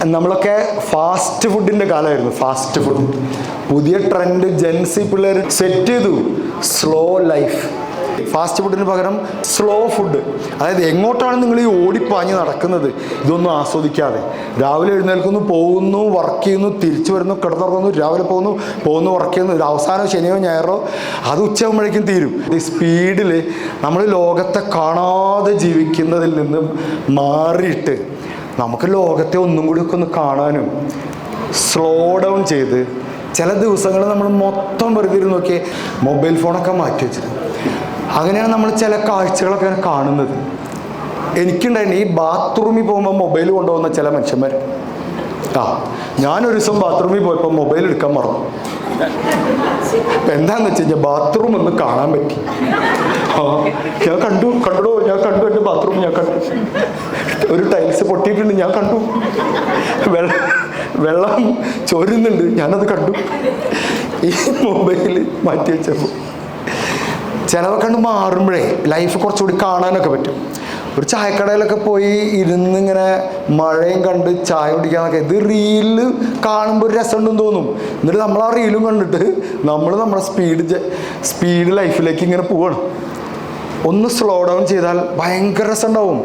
നമ്മളൊക്കെ ഫാസ്റ്റ് ഫുഡിൻ്റെ കാലമായിരുന്നു. ഫാസ്റ്റ് ഫുഡ് പുതിയ ട്രെൻഡ് ജെൻസി പിള്ളേർ സെറ്റ് ചെയ്തു. Slow life. ഫാസ്റ്റ് ഫുഡിന് പകരം സ്ലോ ഫുഡ്. അതായത് എങ്ങോട്ടാണ് നിങ്ങൾ ഈ ഓടിപ്പാഞ്ഞ് നടക്കുന്നത് ഇതൊന്നും ആസ്വദിക്കാതെ? രാവിലെ എഴുന്നേൽക്കുന്നു, പോകുന്നു, വർക്ക് ചെയ്യുന്നു, തിരിച്ചു വരുന്നു, കിടന്നുറങ്ങുന്നു, രാവിലെ പോകുന്നു വർക്ക് ചെയ്യുന്നു, ഒരു അവസാനം ശനിയോ ഞായറോ അത് ഉച്ചയാകുമ്പോഴേക്കും തീരും. ഈ സ്പീഡിൽ നമ്മൾ ലോകത്തെ കാണാതെ ജീവിക്കുന്നതിൽ നിന്നും മാറിയിട്ട് നമുക്ക് ലോകത്തെ ഒന്നും കൂടി ഒക്കെ ഒന്ന് കാണാനും സ്ലോ ഡൗൺ ചെയ്ത് ചില ദിവസങ്ങൾ നമ്മൾ മൊത്തം വെറുതെ ഇരുന്ന് നോക്കിയേ മൊബൈൽ ഫോണൊക്കെ മാറ്റി വെച്ചത്. അങ്ങനെയാണ് നമ്മൾ ചില കാഴ്ചകളൊക്കെ കാണുന്നത്. എനിക്കുണ്ടായിരുന്നു ഈ ബാത്റൂമിൽ പോകുമ്പോൾ മൊബൈൽ കൊണ്ടുപോകുന്ന ചില മനുഷ്യന്മാർ. ഞാനൊരു ദിവസം ബാത്റൂമിൽ പോയപ്പോൾ മൊബൈൽ എടുക്കാൻ മറന്നു. എന്താന്ന് വെച്ച് കഴിഞ്ഞാൽ ബാത്റൂം ഒന്ന് കാണാൻ പറ്റി. ഞാൻ കണ്ടു എൻ്റെ ബാത്റൂം ഞാൻ കണ്ടു. ഒരു ടൈൽസ് പൊട്ടിയിട്ടുണ്ട്, ഞാൻ കണ്ടു. വെള്ളം ചോരുന്നുണ്ട്, ഞാനത് കണ്ടു. ഈ മൊബൈൽ മാറ്റി വെച്ചപ്പോൾ ചിലവൊക്കെ കണ്ട് മാറുമ്പോഴേ ലൈഫ് കുറച്ചുകൂടി കാണാനൊക്കെ പറ്റും. ഒരു ചായക്കടയിലൊക്കെ പോയി ഇരുന്നിങ്ങനെ മഴയും കണ്ട് ചായ കുടിക്കാന്നൊക്കെ, ഇത് റീല് കാണുമ്പോൾ ഒരു രസമുണ്ടെന്ന് തോന്നും. എന്നിട്ട് നമ്മൾ ആ റീലും കണ്ടിട്ട് നമ്മുടെ സ്പീഡ് ലൈഫിലേക്ക് ഇങ്ങനെ പോവാണ്. ഒന്ന് സ്ലോ ഡൗൺ ചെയ്താൽ ഭയങ്കര രസം ഉണ്ടാവും.